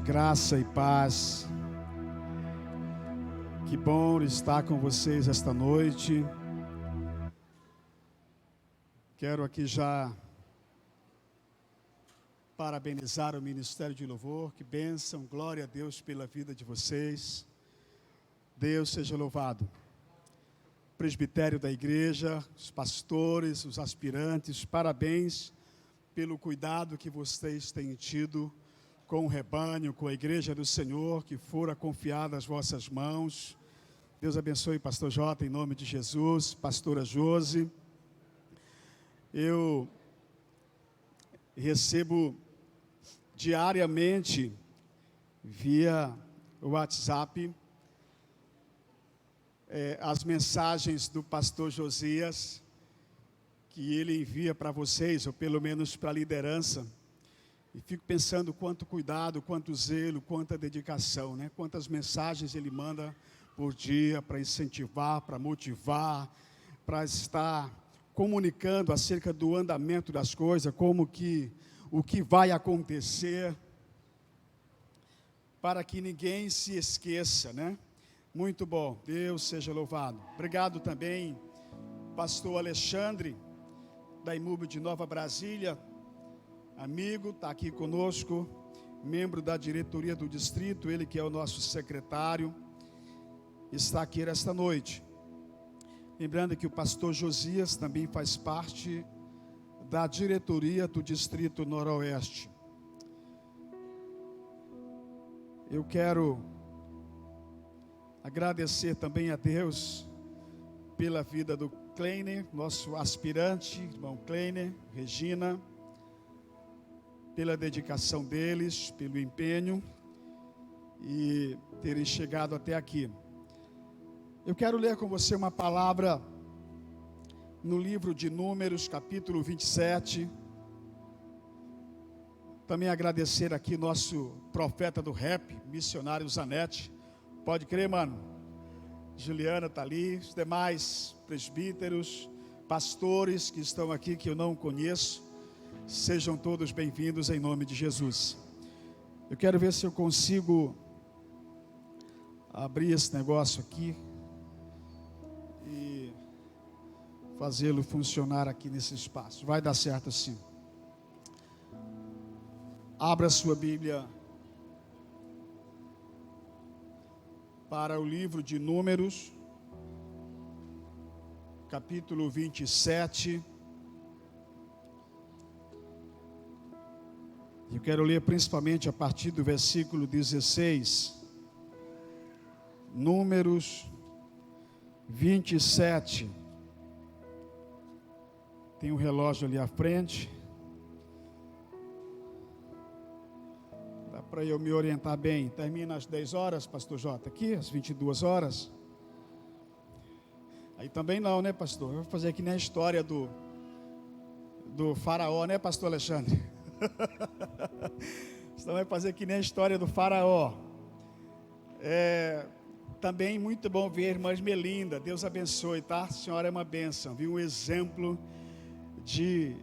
Graça e paz. Que bom estar com vocês esta noite. Quero aqui já parabenizar o Ministério de Louvor. Que bênção, glória a Deus pela vida de vocês. Deus seja louvado. Presbitério da igreja, os pastores, os aspirantes, parabéns pelo cuidado que vocês têm tido com o rebanho, com a igreja do Senhor, que fora confiada às vossas mãos. Deus abençoe pastor Jota, em nome de Jesus, pastora Josi. Eu recebo diariamente, via WhatsApp, as mensagens do pastor Josias, que ele envia para vocês, ou pelo menos para a liderança. E fico pensando quanto cuidado, quanto zelo, quanta dedicação, né? Quantas mensagens ele manda por dia para incentivar, para motivar, para estar comunicando acerca do andamento das coisas, o que vai acontecer, para que ninguém se esqueça, né? Muito bom, Deus seja louvado. Obrigado também, pastor Alexandre, da IMUB de Nova Brasília, amigo, está aqui conosco, membro da diretoria do distrito, ele que é o nosso secretário, está aqui esta noite. Lembrando que o pastor Josias também faz parte da diretoria do distrito Noroeste. Eu quero agradecer também a Deus pela vida do Kleiner, nosso aspirante, irmão Kleiner, Regina, pela dedicação deles, pelo empenho e terem chegado até aqui. Eu quero ler com você uma palavra no livro de Números, capítulo 27. Também agradecer aqui nosso profeta do rap, missionário Zanetti. Pode crer, mano? Juliana está ali, os demais presbíteros, pastores que estão aqui que eu não conheço. Sejam todos bem-vindos em nome de Jesus. Eu quero ver se eu consigo abrir esse negócio aqui e fazê-lo funcionar aqui nesse espaço. Vai dar certo assim. Abra sua Bíblia para o livro de Números, capítulo 27. Eu quero ler principalmente a partir do versículo 16. Números 27. Tem um relógio ali à frente. Dá para eu me orientar bem. Termina às 10 horas, pastor Jota, aqui, às 22 horas. Aí também não, né, pastor? Eu vou fazer aqui nem a história do faraó, né, pastor Alexandre? Você vai fazer que nem a história do faraó. Também muito bom ver a irmã Melinda. Deus abençoe, tá? A senhora é uma bênção, viu? Um exemplo de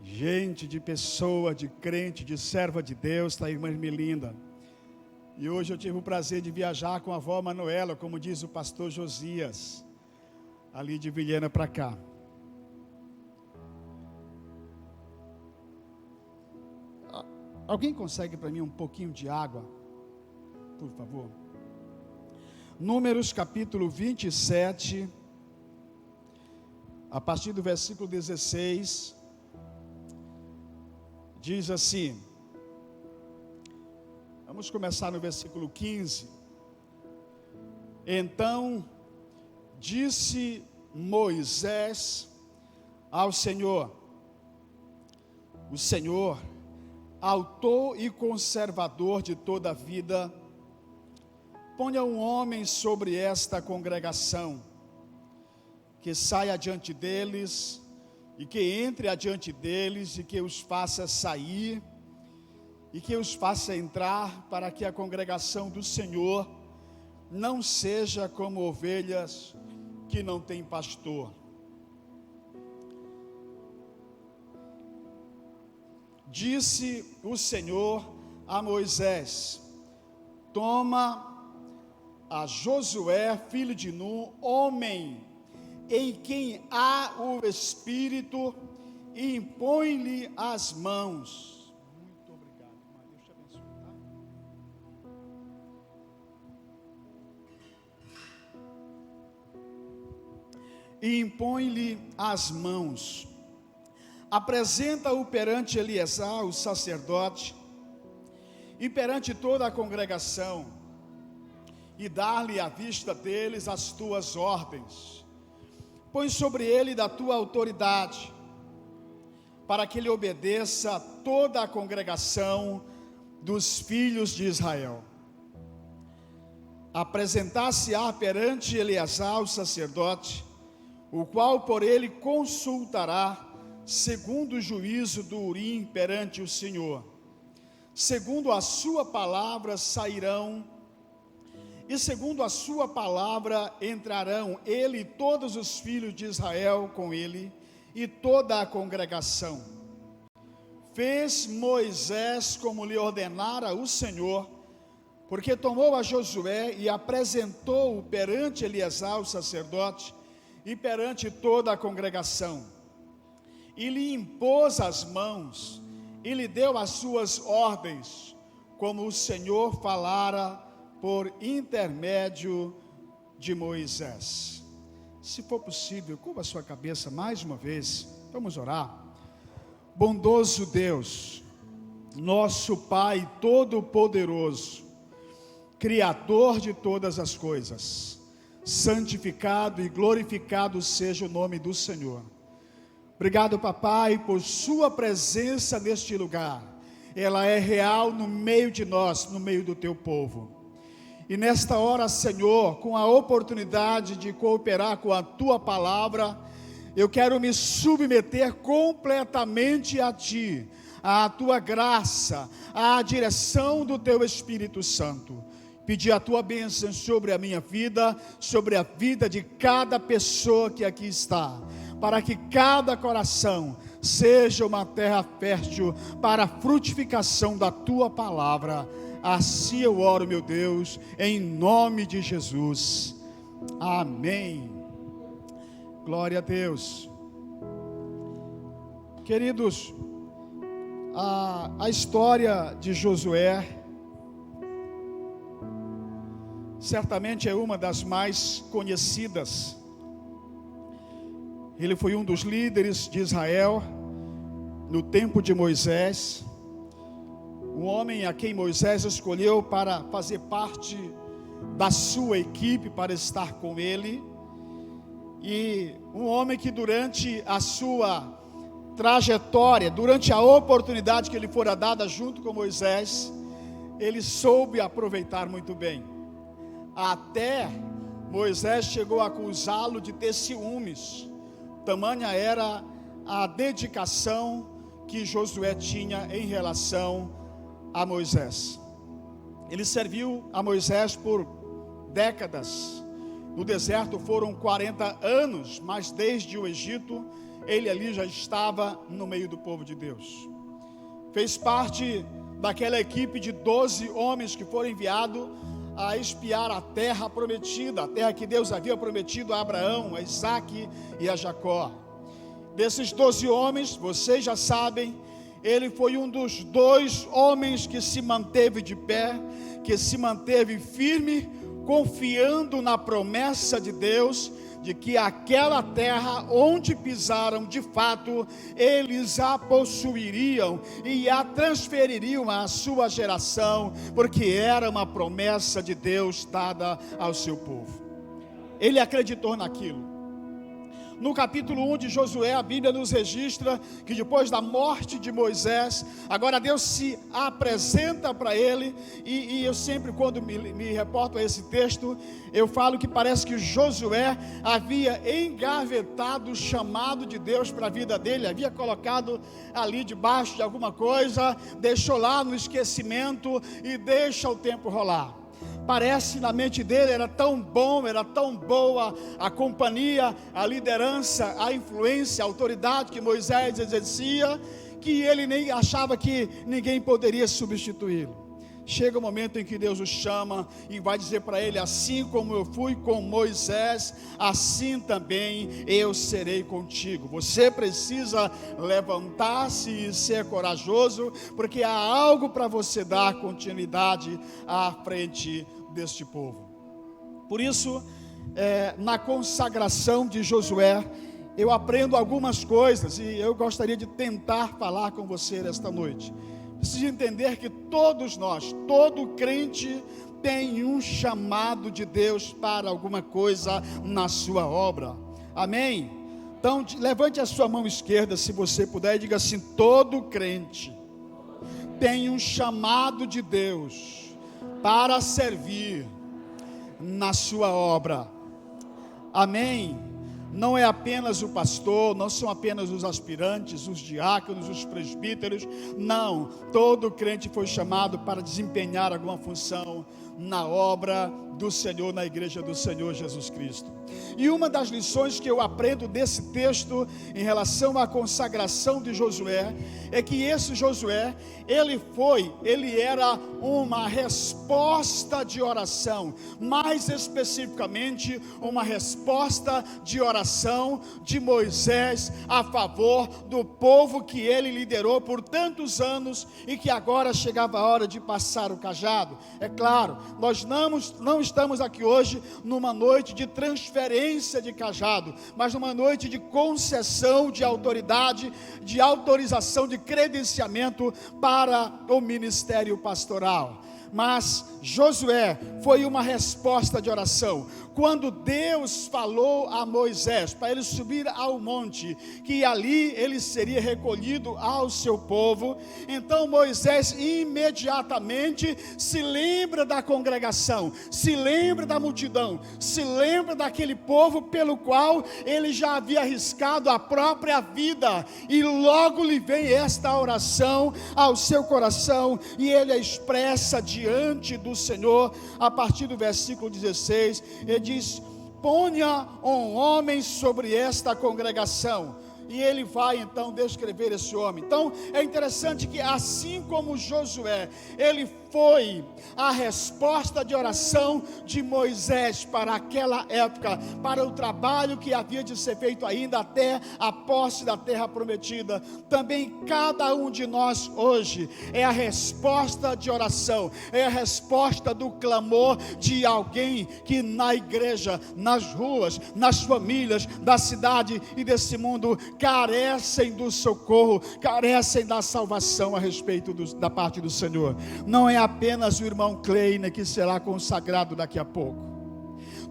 gente, de pessoa, de crente, de serva de Deus, tá, irmã Melinda? E hoje eu tive o prazer de viajar com a avó Manuela, como diz o pastor Josias, ali de Vilhena para cá. Alguém consegue para mim um pouquinho de água, por favor? Números capítulo 27, a partir do versículo 16, diz assim. Vamos começar no versículo 15. Então disse Moisés ao Senhor: o Senhor, autor e conservador de toda a vida, ponha um homem sobre esta congregação, que saia adiante deles, e que entre adiante deles, e que os faça sair, e que os faça entrar, para que a congregação do Senhor não seja como ovelhas que não têm pastor. Disse o Senhor a Moisés: toma a Josué, filho de Nun, homem em quem há o Espírito, e impõe-lhe as mãos. Muito obrigado, irmã. Deus te abençoe, tá? E impõe-lhe as mãos. Apresenta-o perante Eleazar, o sacerdote, e perante toda a congregação, e dar-lhe à vista deles as tuas ordens. Põe sobre ele da tua autoridade, para que ele obedeça a toda a congregação dos filhos de Israel. Apresentar-se-á perante Eleazar, o sacerdote, o qual por ele consultará, segundo o juízo do Urim perante o Senhor. Segundo a sua palavra sairão, e segundo a sua palavra entrarão ele e todos os filhos de Israel com ele, e toda a congregação. Fez Moisés como lhe ordenara o Senhor, porque tomou a Josué e apresentou-o perante Eleazar, o sacerdote, e perante toda a congregação. E lhe impôs as mãos, e lhe deu as suas ordens, como o Senhor falara por intermédio de Moisés. Se for possível, curva a sua cabeça mais uma vez, vamos orar. Bondoso Deus, nosso Pai Todo-Poderoso, Criador de todas as coisas, santificado e glorificado seja o nome do Senhor. Obrigado, papai, por sua presença neste lugar. Ela é real no meio de nós, no meio do teu povo. E nesta hora, Senhor, com a oportunidade de cooperar com a tua palavra, eu quero me submeter completamente a ti, à tua graça, à direção do teu Espírito Santo. Pedir a tua bênção sobre a minha vida, sobre a vida de cada pessoa que aqui está, para que cada coração seja uma terra fértil para a frutificação da tua palavra. Assim eu oro, meu Deus, em nome de Jesus. Amém. Glória a Deus. Queridos, a história de Josué certamente é uma das mais conhecidas. Ele foi um dos líderes de Israel no tempo de Moisés, um homem a quem Moisés escolheu para fazer parte da sua equipe, para estar com ele, e um homem que durante a sua trajetória, durante a oportunidade que lhe fora dada junto com Moisés, ele soube aproveitar muito bem. Até Moisés chegou a acusá-lo de ter ciúmes, tamanha era a dedicação que Josué tinha em relação a Moisés. Ele serviu a Moisés por décadas. No deserto foram 40 anos, mas desde o Egito, ele ali já estava no meio do povo de Deus. Fez parte daquela equipe de 12 homens que foram enviados a espiar a terra prometida, a terra que Deus havia prometido a Abraão, a Isaque e a Jacó. Desses 12 homens, vocês já sabem, ele foi um dos 2 homens que se manteve de pé, que se manteve firme, confiando na promessa de Deus, de que aquela terra onde pisaram, de fato, eles a possuiriam e a transfeririam à sua geração, porque era uma promessa de Deus dada ao seu povo. Ele acreditou naquilo. No capítulo 1 de Josué, a Bíblia nos registra que depois da morte de Moisés, agora Deus se apresenta para ele, e eu sempre, quando me reporto a esse texto, eu falo que parece que Josué havia engavetado o chamado de Deus para a vida dele, havia colocado ali debaixo de alguma coisa, deixou lá no esquecimento e deixa o tempo rolar. Parece na mente dele era tão bom, era tão boa a companhia, a liderança, a influência, a autoridade que Moisés exercia, que ele nem achava que ninguém poderia substituí-lo. chega o momento em que Deus o chama e vai dizer para ele: assim como eu fui com Moisés, assim também eu serei contigo. Você precisa levantar-se e ser corajoso, porque há algo para você dar continuidade à frente deste povo. Por isso, na consagração de Josué, eu aprendo algumas coisas e eu gostaria de tentar falar com você esta noite. Precisa entender que todos nós, todo crente tem um chamado de Deus para alguma coisa na sua obra. Amém? Então levante a sua mão esquerda, se você puder, e diga assim: todo crente tem um chamado de Deus para servir na sua obra. Amém? Não é apenas o pastor, não são apenas os aspirantes, os diáconos, os presbíteros. Não, todo crente foi chamado para desempenhar alguma função na obra do Senhor, na igreja do Senhor Jesus Cristo. E uma das lições que eu aprendo desse texto em relação à consagração de Josué é que esse Josué, ele era uma resposta de oração, mais especificamente uma resposta de oração de Moisés a favor do povo que ele liderou por tantos anos e que agora chegava a hora de passar o cajado. É claro, nós não estamos aqui hoje numa noite de transferência de cajado, mas numa noite de concessão de autoridade, de autorização, de credenciamento para o ministério pastoral. Mas Josué foi uma resposta de oração. Quando Deus falou a Moisés para ele subir ao monte, que ali ele seria recolhido ao seu povo, então Moisés imediatamente se lembra da congregação, se lembra da multidão, se lembra daquele povo pelo qual ele já havia arriscado a própria vida, e logo lhe vem esta oração ao seu coração, e ele a expressa diante do Senhor, a partir do versículo 16, ele diz: ponha um homem sobre esta congregação. E ele vai então descrever esse homem. Então é interessante que, assim como Josué, ele foi a resposta de oração de Moisés para aquela época, para o trabalho que havia de ser feito ainda até a posse da terra prometida. Também cada um de nós hoje é a resposta de oração, é a resposta do clamor de alguém que na igreja, nas ruas, nas famílias da cidade e desse mundo carecem do socorro, carecem da salvação a respeito da parte do Senhor. Não é apenas o irmão Kleiner que será consagrado daqui a pouco.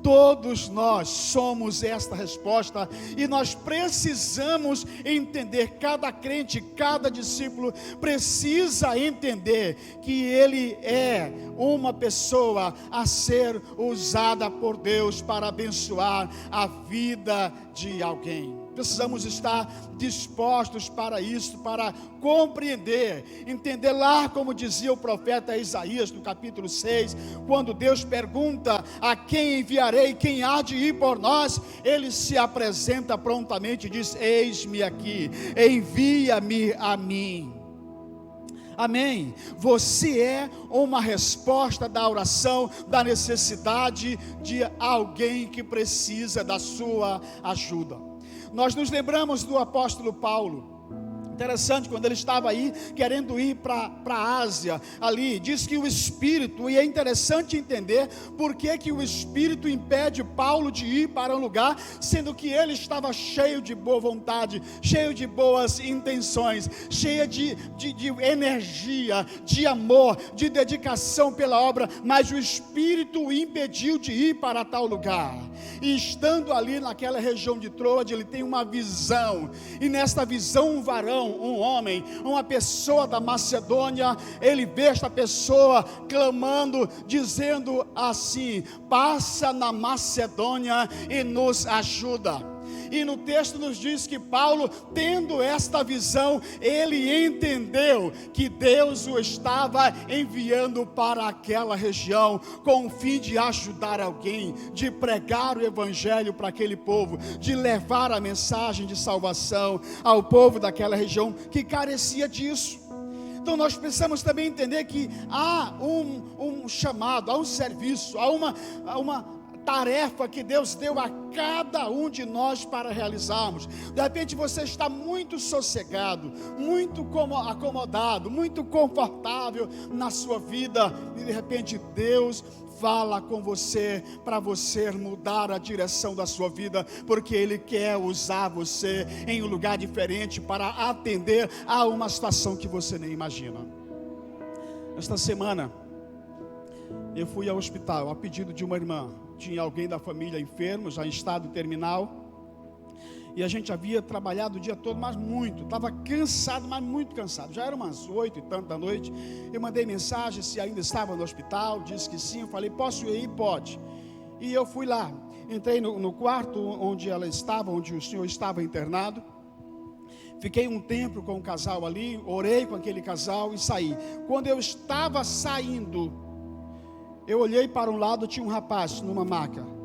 Todos nós somos esta resposta, e nós precisamos entender, cada crente, cada discípulo precisa entender que ele é uma pessoa a ser usada por Deus para abençoar a vida de alguém. Precisamos estar dispostos para isso, para compreender, entender lá, como dizia o profeta Isaías no capítulo 6, quando Deus pergunta: a quem enviarei, quem há de ir por nós? Ele se apresenta prontamente e diz: eis-me aqui, envia-me a mim. Amém? Você é uma resposta da oração, da necessidade de alguém que precisa da sua ajuda. Nós nos lembramos do apóstolo Paulo. Interessante, quando ele estava aí querendo ir para a Ásia, ali diz que o Espírito, e é interessante entender por que o Espírito impede Paulo de ir para um lugar, sendo que ele estava cheio de boa vontade, cheio de boas intenções, cheio de energia, de amor, de dedicação pela obra, mas o Espírito o impediu de ir para tal lugar. E estando ali naquela região de Troade, ele tem uma visão, e nesta visão um varão, um homem, uma pessoa da Macedônia, ele vê esta pessoa clamando, dizendo assim: passa na Macedônia e nos ajuda. E no texto nos diz que Paulo, tendo esta visão, ele entendeu que Deus o estava enviando para aquela região, com o fim de ajudar alguém, de pregar o evangelho para aquele povo, de levar a mensagem de salvação ao povo daquela região que carecia disso. Então nós precisamos também entender que há um chamado, há um serviço, há uma tarefa que Deus deu a cada um de nós para realizarmos. De repente você está muito sossegado, muito acomodado, muito confortável na sua vida, e de repente Deus fala com você para você mudar a direção da sua vida, porque Ele quer usar você em um lugar diferente para atender a uma situação que você nem imagina. Esta semana eu fui ao hospital a pedido de uma irmã. Tinha alguém da família enfermo, já em estado terminal, e a gente havia trabalhado o dia todo, mas muito, estava cansado, mas muito cansado. Já eram umas 8 e tanto da noite. Eu mandei mensagem se ainda estava no hospital, disse que sim. Eu falei, posso ir? Pode. E eu fui lá, entrei no quarto onde ela estava, onde o senhor estava internado. Fiquei um tempo com o casal ali, orei com aquele casal e saí. Quando eu estava saindo, eu olhei para um lado, tinha um rapaz numa maca.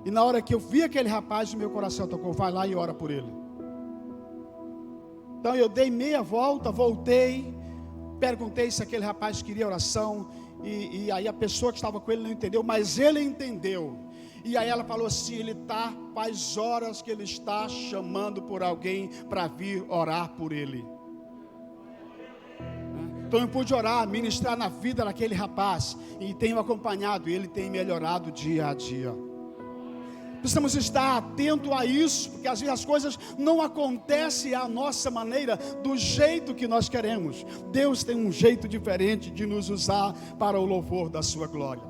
E na hora que eu vi aquele rapaz, o meu coração tocou, vai lá e ora por ele. Então eu dei meia volta, voltei, perguntei se aquele rapaz queria oração. E aí a pessoa que estava com ele não entendeu, mas ele entendeu. E aí ela falou assim, faz horas que ele está chamando por alguém para vir orar por ele. Então eu pude orar, ministrar na vida daquele rapaz, e tenho acompanhado, ele tem melhorado dia a dia. Precisamos estar atentos a isso, porque às vezes as coisas não acontecem à nossa maneira, do jeito que nós queremos. Deus tem um jeito diferente de nos usar para o louvor da sua glória.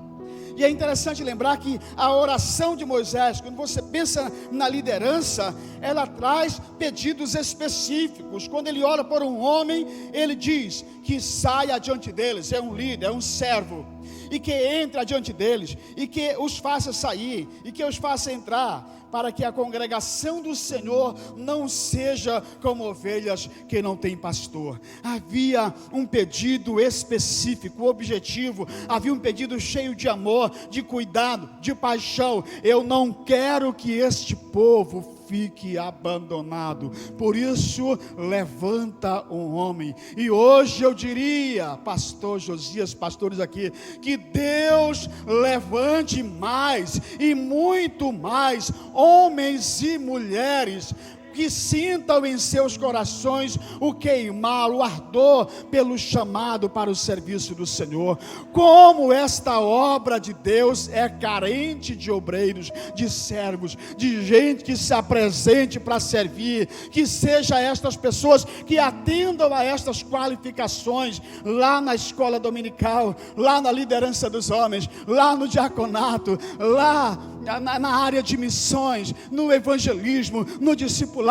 E é interessante lembrar que a oração de Moisés, quando você pensa na liderança, ela traz pedidos específicos. Quando ele ora por um homem, ele diz que saia adiante deles, é um líder, é um servo, e que entre adiante deles, e que os faça sair, e que os faça entrar, para que a congregação do Senhor não seja como ovelhas que não têm pastor. Havia um pedido específico, objetivo, havia um pedido cheio de amor, de cuidado, de paixão. Eu não quero que este povo fique abandonado, por isso levanta um homem. E hoje eu diria, pastor Josias, pastores aqui, que Deus levante mais e muito mais homens e mulheres que sintam em seus corações o queimar, o ardor pelo chamado para o serviço do Senhor. Como esta obra de Deus é carente de obreiros, de servos, de gente que se apresente para servir, que seja estas pessoas que atendam a estas qualificações lá na escola dominical, lá na liderança dos homens, lá no diaconato, lá na área de missões, no evangelismo, no discipulado,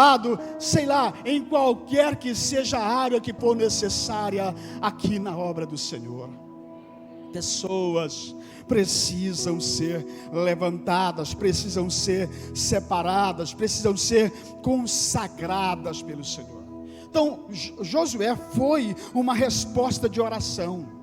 sei lá, em qualquer que seja a área que for necessária aqui na obra do Senhor. Pessoas precisam ser levantadas, precisam ser separadas, precisam ser consagradas pelo Senhor. Então, Josué foi uma resposta de oração.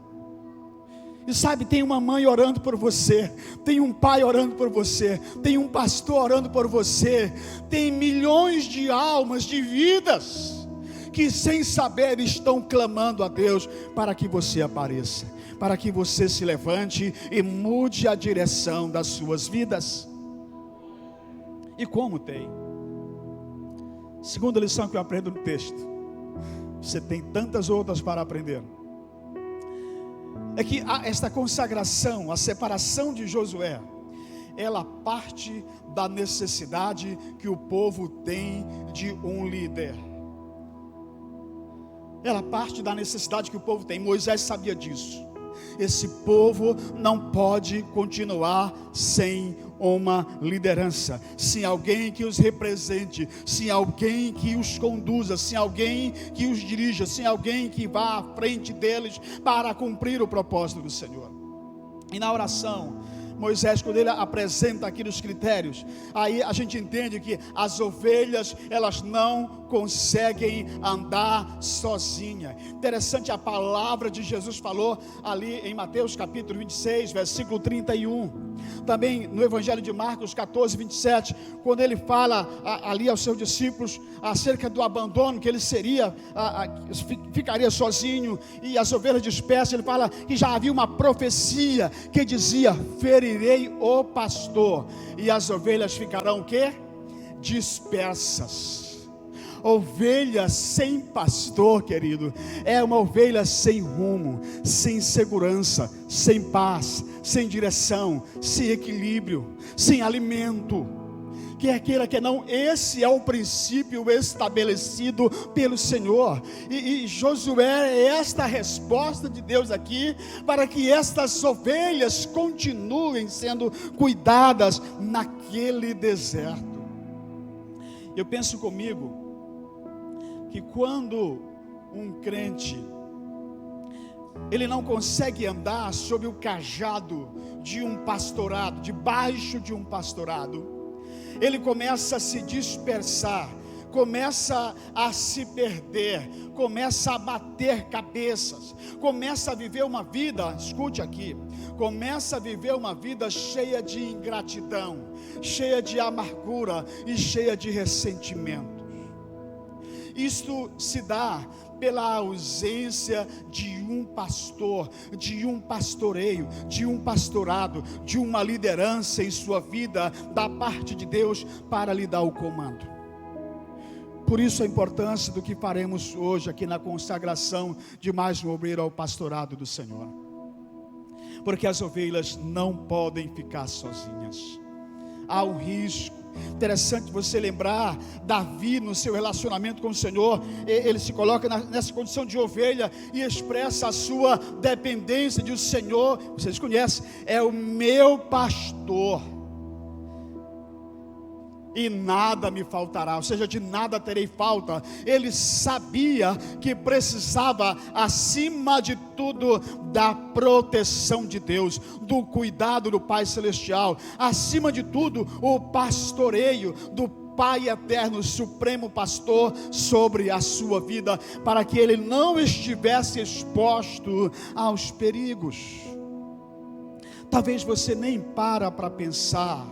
E sabe, tem uma mãe orando por você, tem um pai orando por você, tem um pastor orando por você, tem milhões de almas, de vidas, que sem saber estão clamando a Deus para que você apareça, para que você se levante e mude a direção das suas vidas. E como tem? Segunda lição que eu aprendo no texto, você tem tantas outras para aprender, é que esta consagração, a separação de Josué, ela parte da necessidade que o povo tem de um líder. Ela parte da necessidade que o povo tem. Moisés sabia disso. Esse povo não pode continuar sem uma liderança, sem alguém que os represente, sem alguém que os conduza, sem alguém que os dirija, sem alguém que vá à frente deles para cumprir o propósito do Senhor. E na oração, Moisés, quando ele apresenta aqui os critérios, aí a gente entende que as ovelhas, elas não conseguem andar sozinha. Interessante, a palavra de Jesus falou ali em Mateus capítulo 26, versículo 31. Também no Evangelho de Marcos 14, 27, quando ele fala ali aos seus discípulos acerca do abandono, que ele ficaria sozinho e as ovelhas dispersas, ele fala que já havia uma profecia que dizia: ferirei o pastor e as ovelhas ficarão o quê? Dispersas. Ovelha sem pastor, querido, é uma ovelha sem rumo, sem segurança, sem paz, sem direção, sem equilíbrio, sem alimento. Quer queira, quer não, esse é o princípio estabelecido pelo Senhor. E Josué é esta resposta de Deus aqui, para que estas ovelhas continuem sendo cuidadas naquele deserto. Eu penso comigo que quando um crente ele não consegue andar sob o cajado de um pastorado, debaixo de um pastorado, ele começa a se dispersar, começa a se perder, começa a bater cabeças, começa a viver uma vida, escute aqui, começa a viver uma vida cheia de ingratidão, cheia de amargura e cheia de ressentimento. Isto se dá pela ausência de um pastor, de um pastoreio, de um pastorado, de uma liderança em sua vida, da parte de Deus para lhe dar o comando. Por isso a importância do que faremos hoje aqui na consagração de mais um obreiro ao pastorado do Senhor. Porque as ovelhas não podem ficar sozinhas. Há um risco. Interessante você lembrar Davi no seu relacionamento com o Senhor. Ele se coloca nessa condição de ovelha e expressa a sua dependência de o Senhor. Vocês conhecem, é o meu pastor e nada me faltará, ou seja, de nada terei falta. Ele sabia que precisava, acima de tudo, da proteção de Deus, do cuidado do Pai Celestial, acima de tudo, o pastoreio do Pai Eterno, Supremo Pastor, sobre a sua vida, para que ele não estivesse exposto aos perigos. Talvez você nem para pensar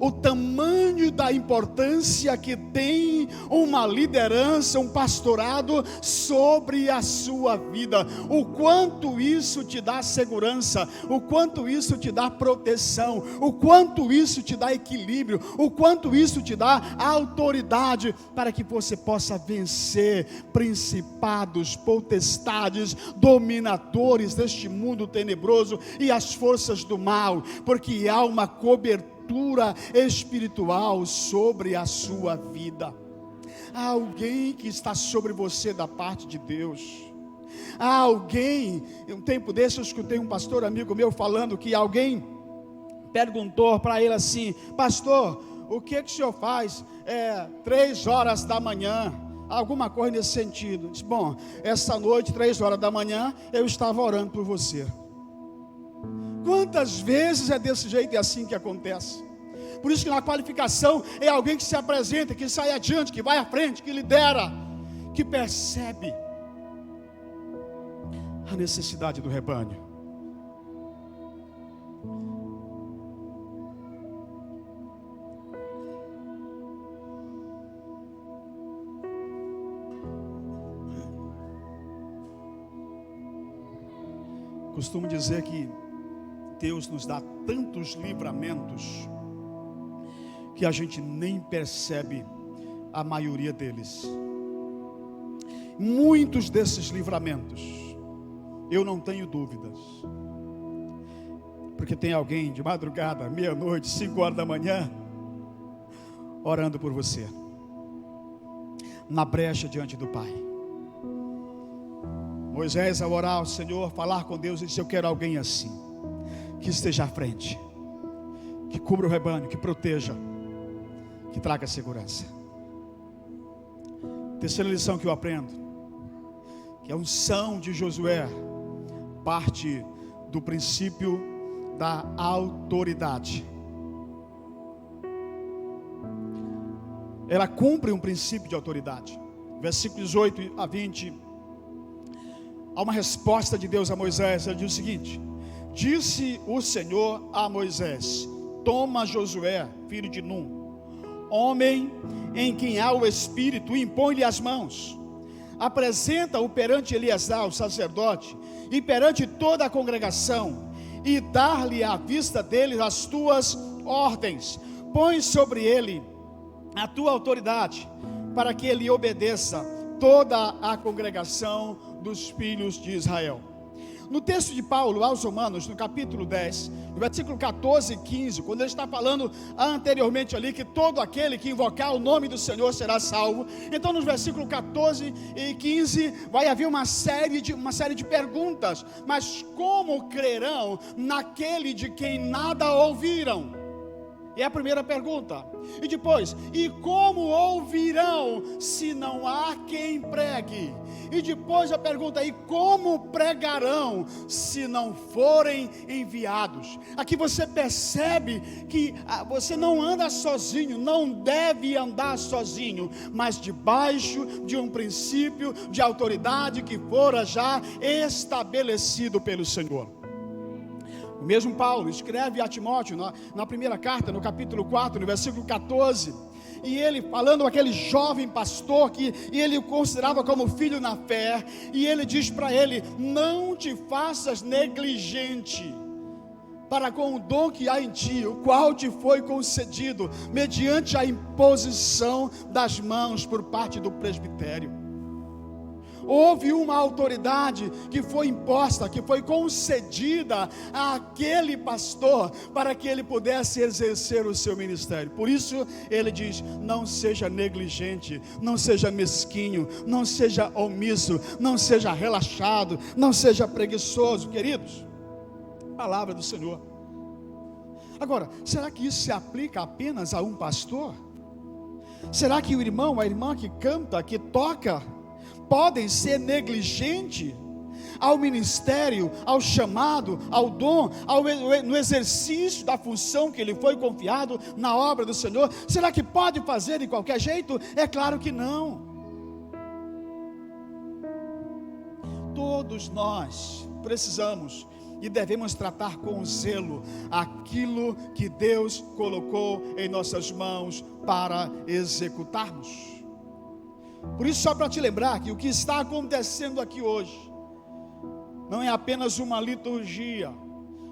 o tamanho da importância que tem uma liderança, um pastorado sobre a sua vida, o quanto isso te dá segurança, o quanto isso te dá proteção, o quanto isso te dá equilíbrio, o quanto isso te dá autoridade para que você possa vencer principados, potestades, dominadores deste mundo tenebroso e as forças do mal, porque há uma cobertura espiritual sobre a sua vida. Há alguém que está sobre você da parte de Deus. Há alguém, um tempo desse eu escutei um pastor amigo meu falando que alguém perguntou para ele assim: pastor, o que o senhor faz 3 horas da manhã? Alguma coisa nesse sentido. Disse: bom, essa noite, 3 horas da manhã, eu estava orando por você. Quantas vezes é desse jeito e assim que acontece? Por isso que na qualificação é alguém que se apresenta, que sai adiante, que vai à frente, que lidera, que percebe a necessidade do rebanho. Costumo dizer que Deus nos dá tantos livramentos que a gente nem percebe a maioria deles. Muitos desses livramentos, eu não tenho dúvidas, porque tem alguém de madrugada, meia-noite, 5 horas da manhã, orando por você, na brecha diante do Pai. Moisés, ao orar ao Senhor, falar com Deus, ele disse: eu quero alguém assim, que esteja à frente, que cubra o rebanho, que proteja, que traga segurança. Terceira lição que eu aprendo, que a unção de Josué parte do princípio da autoridade. Ela cumpre um princípio de autoridade. Versículos 18 a 20, há uma resposta de Deus a Moisés. Ele diz o seguinte: Disse o Senhor a Moisés: toma Josué, filho de Num, homem em quem há o Espírito, e impõe-lhe as mãos. Apresenta-o perante Eleazar, o sacerdote, e perante toda a congregação, e dar-lhe à vista deles as tuas ordens. Põe sobre ele a tua autoridade, para que ele obedeça toda a congregação dos filhos de Israel. No texto de Paulo aos Romanos, no capítulo 10, no versículo 14 e 15, quando ele está falando anteriormente ali que todo aquele que invocar o nome do Senhor será salvo, então nos versículos 14 e 15 vai haver uma série de perguntas. Mas como crerão naquele de quem nada ouviram? É a primeira pergunta. E depois, e como ouvirão se não há quem pregue? E depois a pergunta, e como pregarão se não forem enviados? Aqui você percebe que você não anda sozinho, não deve andar sozinho, mas debaixo de um princípio de autoridade que fora já estabelecido pelo Senhor. O mesmo Paulo escreve a Timóteo na primeira carta, no capítulo 4, no versículo 14, e ele falando aquele jovem pastor que ele o considerava como filho na fé, e ele diz para ele: não te faças negligente para com o dom que há em ti, o qual te foi concedido mediante a imposição das mãos por parte do presbitério. Houve uma autoridade que foi imposta, que foi concedida àquele pastor, para que ele pudesse exercer o seu ministério. Por isso ele diz: não seja negligente, não seja mesquinho, não seja omisso, não seja relaxado, não seja preguiçoso. Queridos, palavra do Senhor. Agora, será que isso se aplica apenas a um pastor? Será que o irmão, a irmã que canta, que toca, podem ser negligentes ao ministério, ao chamado, ao dom, no exercício da função que lhe foi confiado na obra do Senhor? Será que pode fazer de qualquer jeito? É claro que não. Todos nós precisamos e devemos tratar com zelo aquilo que Deus colocou em nossas mãos para executarmos. Por isso, só para te lembrar que o que está acontecendo aqui hoje não é apenas uma liturgia,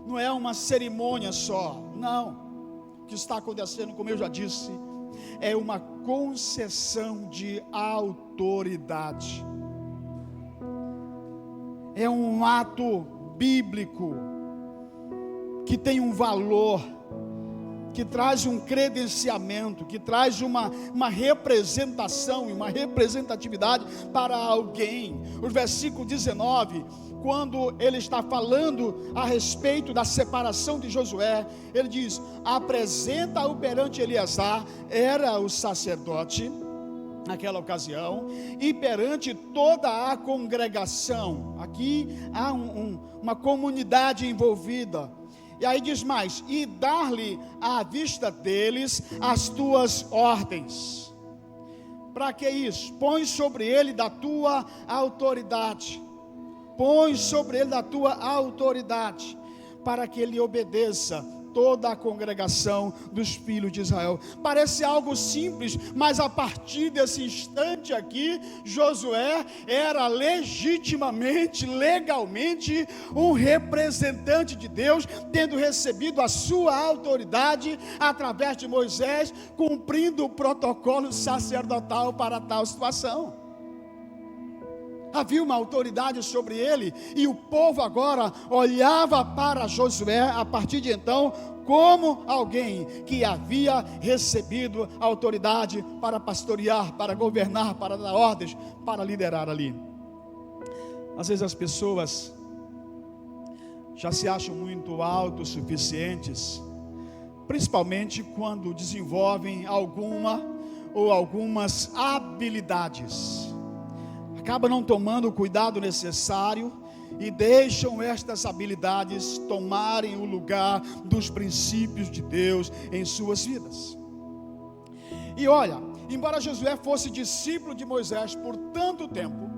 não é uma cerimônia só, não. O que está acontecendo, como eu já disse, é uma concessão de autoridade. É um ato bíblico que tem um valor, que traz um credenciamento, que traz uma representação e uma representatividade para alguém. O versículo 19, quando ele está falando a respeito da separação de Josué, ele diz: apresenta-o perante Eleazar, era o sacerdote naquela ocasião, e perante toda a congregação. Aqui há uma comunidade envolvida. E aí diz mais: e dar-lhe à vista deles as tuas ordens. Para que isso? Põe sobre ele da tua autoridade. Põe sobre ele da tua autoridade, para que ele obedeça toda a congregação dos filhos de Israel. Parece algo simples, mas a partir desse instante aqui, Josué era legitimamente, legalmente, um representante de Deus, tendo recebido a sua autoridade através de Moisés, cumprindo o protocolo sacerdotal para tal situação. Havia uma autoridade sobre ele, e o povo agora olhava para Josué, a partir de então, como alguém que havia recebido a autoridade para pastorear, para governar, para dar ordens, para liderar ali. Às vezes as pessoas já se acham muito autossuficientes, principalmente quando desenvolvem alguma ou algumas habilidades. Acabam não tomando o cuidado necessário e deixam estas habilidades tomarem o lugar dos princípios de Deus em suas vidas. E olha, embora Josué fosse discípulo de Moisés por tanto tempo,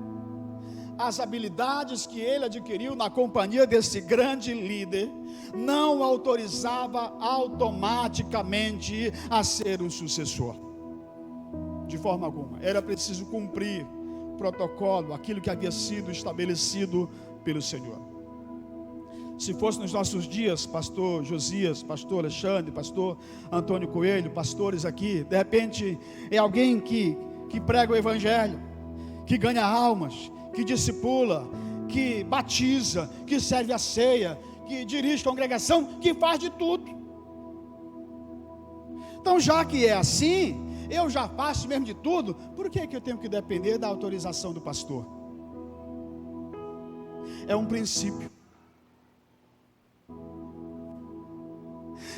as habilidades que ele adquiriu na companhia desse grande líder, não o autorizava automaticamente a ser o sucessor. De forma alguma. Era preciso cumprir o protocolo, aquilo que havia sido estabelecido pelo Senhor. Se fosse nos nossos dias, pastor Josias, pastor Alexandre, pastor Antônio Coelho, pastores aqui, de repente é alguém que prega o evangelho, que ganha almas, que discipula, que batiza, que serve a ceia, que dirige congregação, que faz de tudo. Então, já que é assim, eu já faço mesmo de tudo, por que eu tenho que depender da autorização do pastor? É um princípio.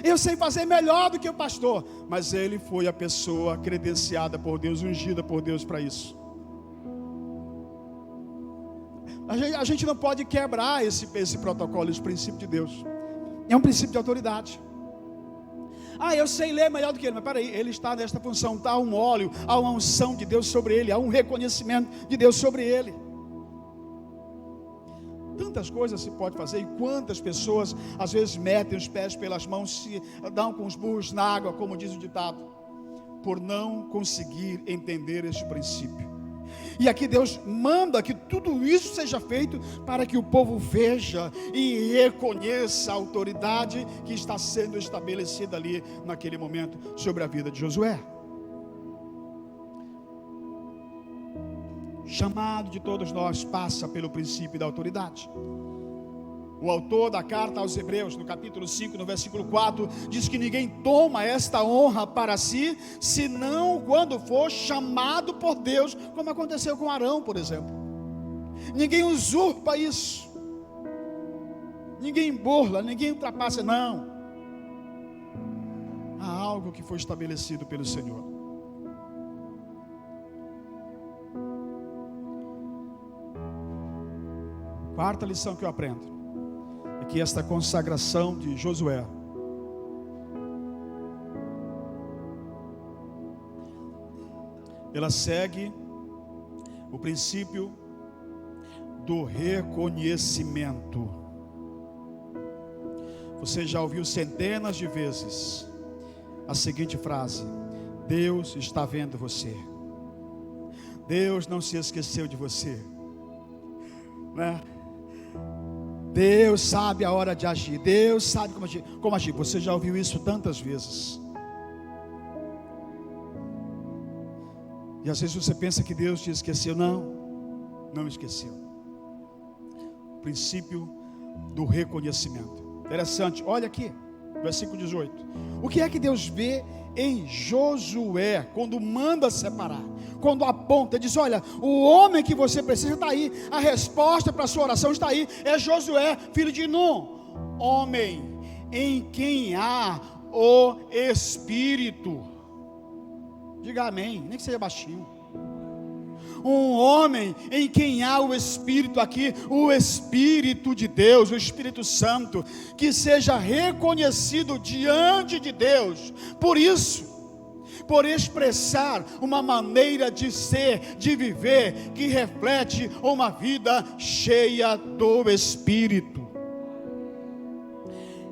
Eu sei fazer melhor do que o pastor, mas ele foi a pessoa credenciada por Deus, ungida por Deus para isso. A gente não pode quebrar esse protocolo, esse princípio de Deus. É um princípio de autoridade. Eu sei ler melhor do que ele, mas peraí, ele está nesta função, há um óleo, há uma unção de Deus sobre ele, há um reconhecimento de Deus sobre ele. Tantas coisas se pode fazer, e quantas pessoas às vezes metem os pés pelas mãos, se dão com os burros na água, como diz o ditado, por não conseguir entender este princípio. E aqui Deus manda que tudo isso seja feito para que o povo veja e reconheça a autoridade que está sendo estabelecida ali naquele momento sobre a vida de Josué. Chamado de todos nós passa pelo princípio da autoridade. O autor da carta aos Hebreus, no capítulo 5, no versículo 4, diz que ninguém toma esta honra para si, senão quando for chamado por Deus, como aconteceu com Arão, por exemplo. Ninguém usurpa isso, ninguém burla, ninguém ultrapassa, não. Há algo que foi estabelecido pelo Senhor. Quarta lição que eu aprendo é que esta consagração de Josué ela segue o princípio do reconhecimento. Você já ouviu centenas de vezes a seguinte frase: Deus está vendo você, Deus não se esqueceu de você, né? Deus sabe a hora de agir, Deus sabe como agir. Você já ouviu isso tantas vezes. E às vezes você pensa que Deus te esqueceu. Não esqueceu. O princípio do reconhecimento. Interessante, olha aqui, versículo 18. O que é que Deus vê em Josué, quando manda separar, quando aponta, diz: olha, o homem que você precisa está aí, a resposta para a sua oração está aí, é Josué, filho de Num, homem em quem há o Espírito. Diga amém, nem que seja baixinho. Um homem em quem há o Espírito aqui, o Espírito de Deus, o Espírito Santo, que seja reconhecido diante de Deus, por isso, por expressar uma maneira de ser, de viver, que reflete uma vida cheia do Espírito.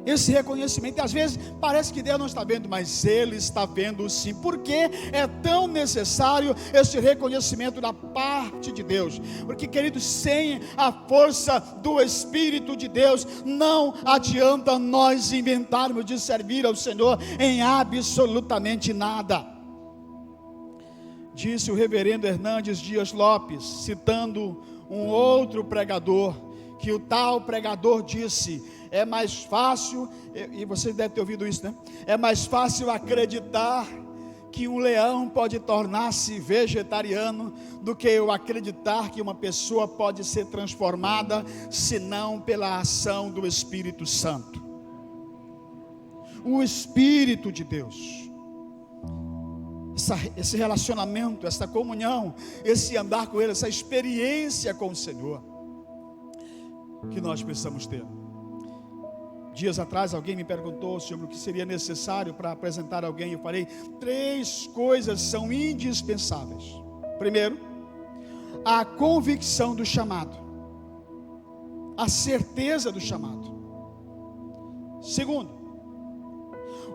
Esse reconhecimento, às vezes parece que Deus não está vendo, mas Ele está vendo sim. Por que é tão necessário esse reconhecimento da parte de Deus? Porque, queridos, sem a força do Espírito de Deus, não adianta nós inventarmos de servir ao Senhor em absolutamente nada. Disse o reverendo Hernandes Dias Lopes, citando um outro pregador, que o tal pregador disse: é mais fácil, e você deve ter ouvido isso, né? É mais fácil acreditar que um leão pode tornar-se vegetariano do que eu acreditar que uma pessoa pode ser transformada, senão pela ação do Espírito Santo. O Espírito de Deus, esse relacionamento, essa comunhão, esse andar com Ele, essa experiência com o Senhor, que nós precisamos ter. Dias atrás alguém me perguntou sobre o que seria necessário para apresentar alguém. Eu falei: 3 coisas são indispensáveis. Primeiro, a convicção do chamado, a certeza do chamado. Segundo,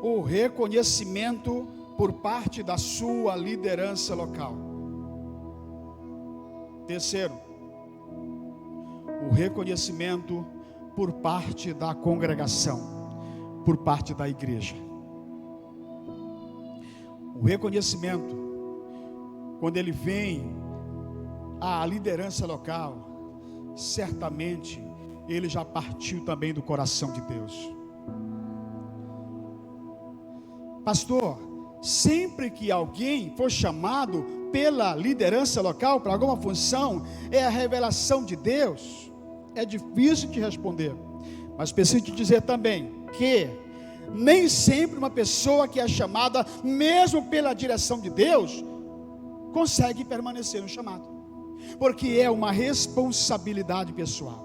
o reconhecimento por parte da sua liderança local. Terceiro, o reconhecimento por parte da congregação, por parte da igreja. O reconhecimento, quando ele vem à liderança local, certamente ele já partiu também do coração de Deus. Pastor, sempre que alguém for chamado pela liderança local para alguma função, é a revelação de Deus? É difícil de responder, mas preciso te dizer também que nem sempre uma pessoa que é chamada, mesmo pela direção de Deus, consegue permanecer no chamado, porque é uma responsabilidade pessoal.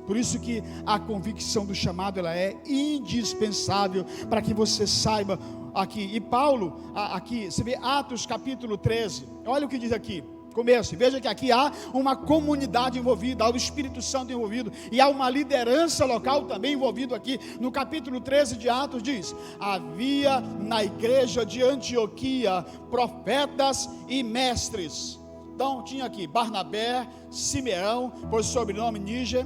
Por isso que a convicção do chamado, ela é indispensável para que você saiba aqui. E Paulo, aqui, você vê Atos capítulo 13, olha o que diz aqui, começo, veja que aqui há uma comunidade envolvida, há o Espírito Santo envolvido, e há uma liderança local também envolvido aqui. No capítulo 13 de Atos diz: havia na igreja de Antioquia profetas e mestres. Então tinha aqui Barnabé, Simeão, por sobrenome Níger,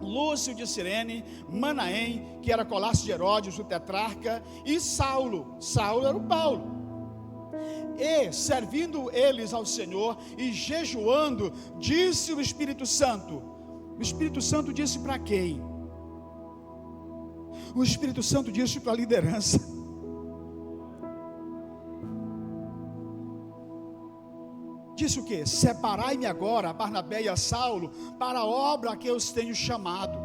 Lúcio de Cirene, Manaém, que era Colasso de Herodes, o tetrarca, e Saulo era o Paulo. E servindo eles ao Senhor e jejuando, disse o Espírito Santo disse para quem? O Espírito Santo disse para a liderança. Disse o que? Separai-me agora a Barnabé e a Saulo para a obra a que eu os tenho chamado.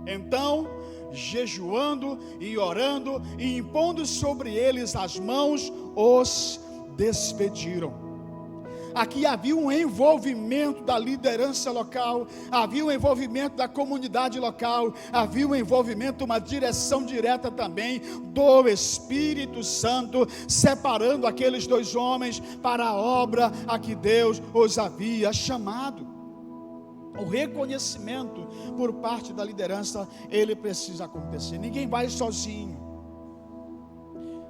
Então, jejuando e orando e impondo sobre eles as mãos, os despediram. Aqui havia um envolvimento da liderança local, havia um envolvimento da comunidade local, havia um envolvimento, uma direção direta também do Espírito Santo, separando aqueles dois homens para a obra a que Deus os havia chamado. O reconhecimento por parte da liderança, ele precisa acontecer. Ninguém vai sozinho.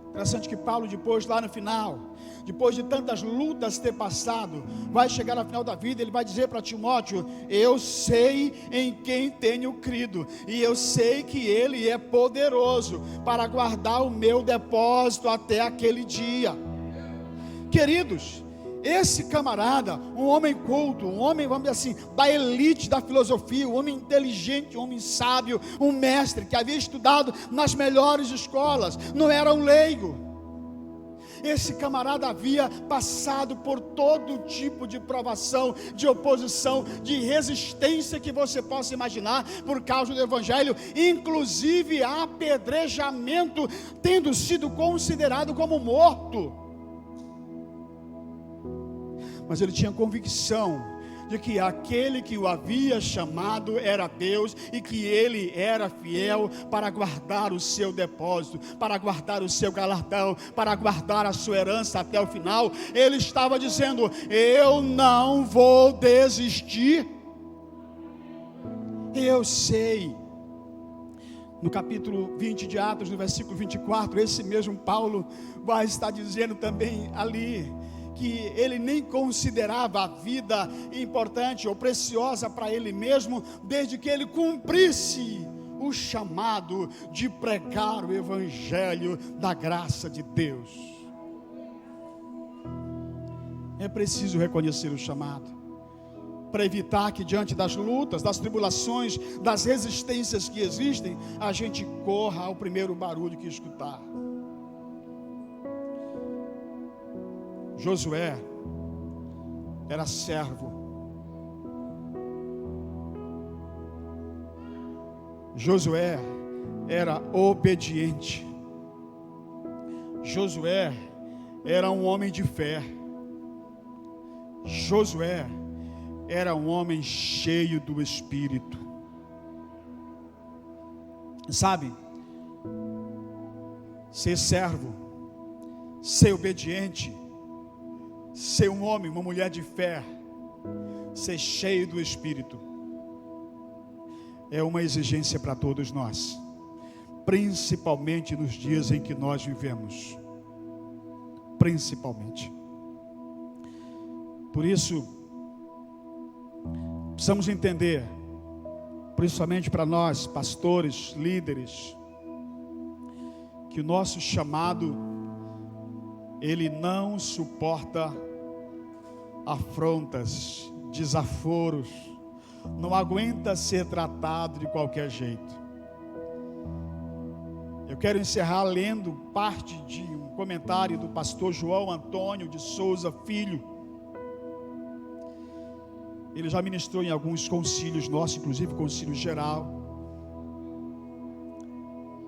Interessante que Paulo depois, lá no final, depois de tantas lutas ter passado, vai chegar ao final da vida, ele vai dizer para Timóteo: eu sei em quem tenho crido, e eu sei que ele é poderoso para guardar o meu depósito até aquele dia. Queridos, esse camarada, um homem culto, um homem, vamos dizer assim, da elite da filosofia, um homem inteligente, um homem sábio, um mestre que havia estudado nas melhores escolas, não era um leigo. Esse camarada havia passado por todo tipo de provação, de oposição, de resistência que você possa imaginar por causa do Evangelho, inclusive apedrejamento, tendo sido considerado como morto. Mas ele tinha convicção de que aquele que o havia chamado era Deus e que ele era fiel para guardar o seu depósito, para guardar o seu galardão, para guardar a sua herança até o final. Ele estava dizendo: eu não vou desistir. Eu sei. No capítulo 20 de Atos, no versículo 24, esse mesmo Paulo vai estar dizendo também ali que ele nem considerava a vida importante ou preciosa para ele mesmo, desde que ele cumprisse o chamado de pregar o Evangelho da graça de Deus. É preciso reconhecer o chamado, para evitar que diante das lutas, das tribulações, das resistências que existem, a gente corra ao primeiro barulho que escutar. Josué era servo. Josué era obediente. Josué era um homem de fé. Josué era um homem cheio do Espírito. Sabe, ser servo, ser obediente, ser um homem, uma mulher de fé, ser cheio do Espírito, é uma exigência para todos nós, principalmente nos dias em que nós vivemos. Principalmente. Por isso, precisamos entender, principalmente para nós, pastores, líderes, que o nosso chamado, ele não suporta afrontas, desaforos, não aguenta ser tratado de qualquer jeito. Eu quero encerrar lendo parte de um comentário do pastor João Antônio de Souza Filho. Ele já ministrou em alguns concílios nossos, inclusive concílio geral.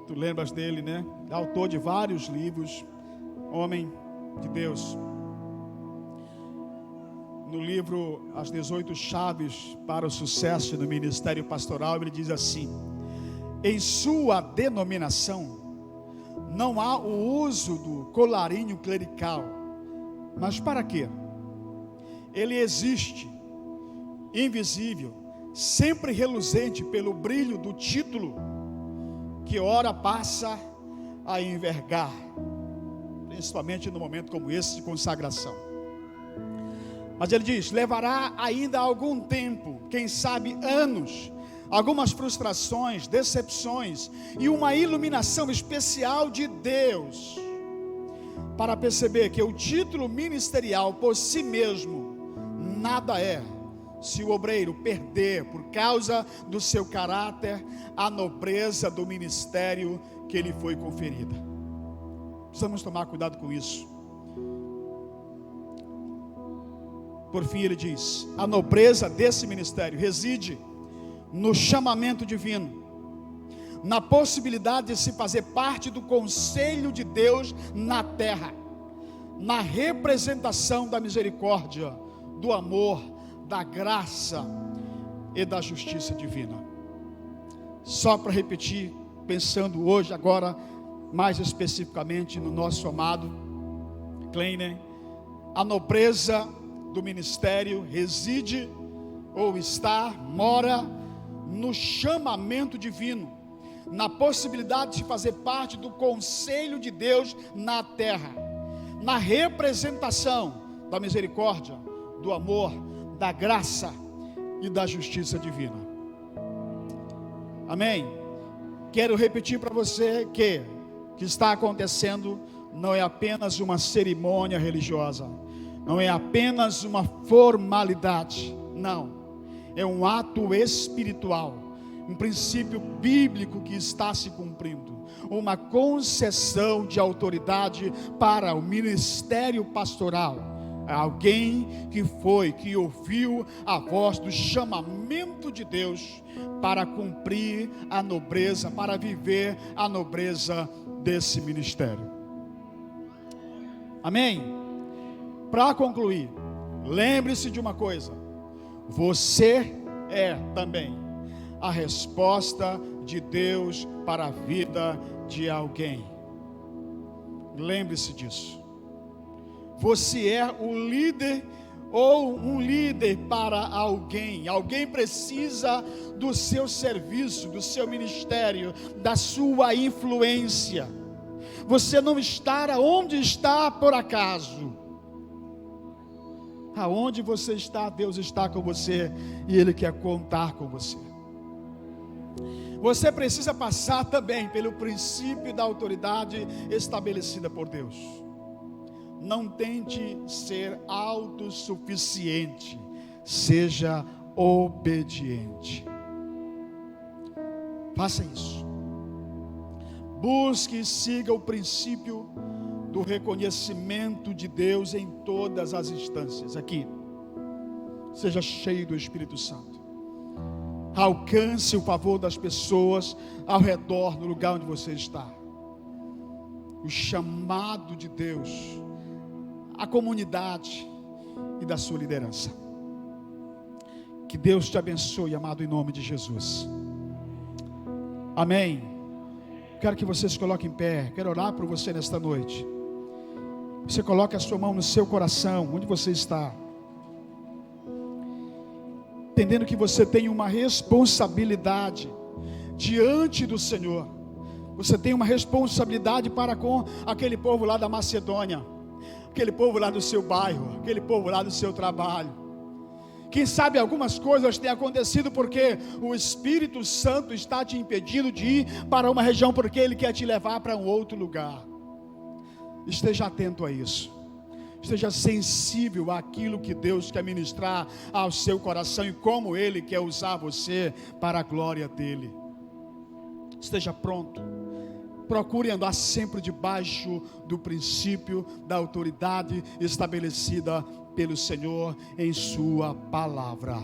Tu lembras dele, né? Autor de vários livros, homem de Deus. No livro As 18 Chaves para o Sucesso no Ministério Pastoral, ele diz assim: em sua denominação não há o uso do colarinho clerical. Mas para quê? Ele existe, invisível, sempre reluzente pelo brilho do título, que ora passa a envergar, principalmente no momento como esse de consagração. Mas ele diz: levará ainda algum tempo, quem sabe anos, algumas frustrações, decepções e uma iluminação especial de Deus, para perceber que o título ministerial por si mesmo nada é, se o obreiro perder, por causa do seu caráter, a nobreza do ministério que lhe foi conferida. Precisamos tomar cuidado com isso. Por fim ele diz: a nobreza desse ministério reside no chamamento divino, na possibilidade de se fazer parte do conselho de Deus na terra, na representação da misericórdia, do amor, da graça e da justiça divina. Só para repetir, pensando hoje, agora, mais especificamente no nosso amado Kleiner, a nobreza do ministério reside ou está, mora no chamamento divino, na possibilidade de se fazer parte do conselho de Deus na terra, na representação da misericórdia, do amor, da graça e da justiça divina. Amém? Quero repetir para você que o que está acontecendo não é apenas uma cerimônia religiosa, não é apenas uma formalidade, não, é um ato espiritual, um princípio bíblico que está se cumprindo, uma concessão de autoridade para o ministério pastoral, alguém que ouviu a voz do chamamento de Deus para cumprir a nobreza, para viver a nobreza desse ministério. Amém? Para concluir, lembre-se de uma coisa: você é também a resposta de Deus para a vida de alguém. Lembre-se disso. Você é o líder ou um líder para alguém. Alguém precisa do seu serviço, do seu ministério, da sua influência. Você não está onde está por acaso. Aonde você está, Deus está com você e Ele quer contar com você. Você precisa passar também pelo princípio da autoridade estabelecida por Deus. Não tente ser autossuficiente, seja obediente. Faça isso. Busque e siga o princípio do reconhecimento de Deus em todas as instâncias. Aqui, seja cheio do Espírito Santo. Alcance o favor das pessoas ao redor, no lugar onde você está. O chamado de Deus, a comunidade e da sua liderança. Que Deus te abençoe, amado, em nome de Jesus. Amém. Quero que você se coloque em pé. Quero orar por você nesta noite. Você coloca a sua mão no seu coração, onde você está, entendendo que você tem uma responsabilidade diante do Senhor. Você tem uma responsabilidade para com aquele povo lá da Macedônia, aquele povo lá do seu bairro, aquele povo lá do seu trabalho. Quem sabe algumas coisas têm acontecido porque o Espírito Santo está te impedindo de ir para uma região, porque Ele quer te levar para um outro lugar. Esteja atento a isso. Esteja sensível àquilo que Deus quer ministrar ao seu coração e como Ele quer usar você para a glória dEle. Esteja pronto. Procure andar sempre debaixo do princípio da autoridade estabelecida pelo Senhor em sua palavra.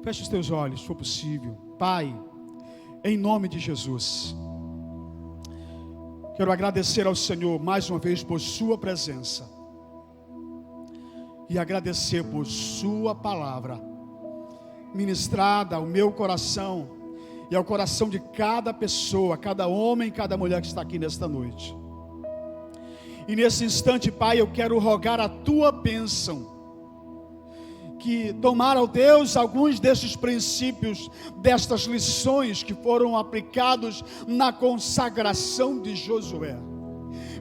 Feche os teus olhos, se for possível. Pai, em nome de Jesus, quero agradecer ao Senhor mais uma vez por sua presença e agradecer por sua palavra ministrada ao meu coração e ao coração de cada pessoa, cada homem, cada mulher que está aqui nesta noite. E nesse instante, Pai, eu quero rogar a tua bênção, que tomara, ó Deus, alguns desses princípios, destas lições que foram aplicados na consagração de Josué,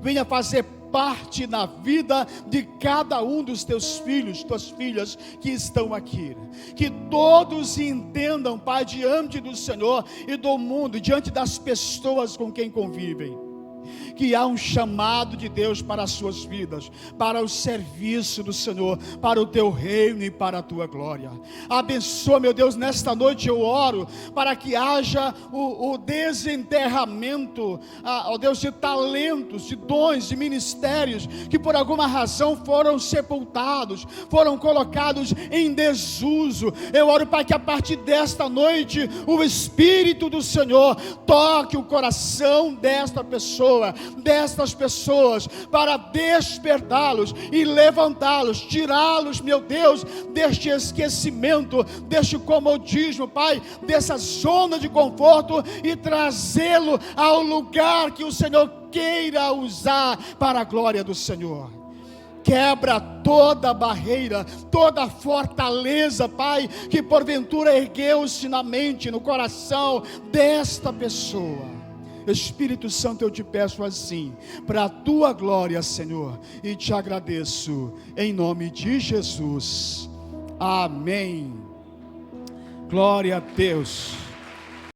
venha fazer parte na vida de cada um dos teus filhos, tuas filhas que estão aqui, que todos entendam, Pai, diante do Senhor e do mundo, e diante das pessoas com quem convivem, que há um chamado de Deus para as suas vidas, para o serviço do Senhor, para o teu reino e para a tua glória. Abençoa, meu Deus, nesta noite eu oro para que haja o desenterramento, ó Deus, de talentos, de dons, de ministérios que por alguma razão foram sepultados, foram colocados em desuso. Eu oro para que a partir desta noite o Espírito do Senhor toque o coração desta pessoa, destas pessoas, para despertá-los e levantá-los, tirá-los, meu Deus, deste esquecimento, deste comodismo, Pai, dessa zona de conforto, e trazê-lo ao lugar que o Senhor queira usar para a glória do Senhor. Quebra toda barreira, toda fortaleza, Pai, que porventura ergueu-se na mente, no coração desta pessoa. Espírito Santo, eu te peço assim, para a tua glória, Senhor, e te agradeço, em nome de Jesus, amém. Glória a Deus.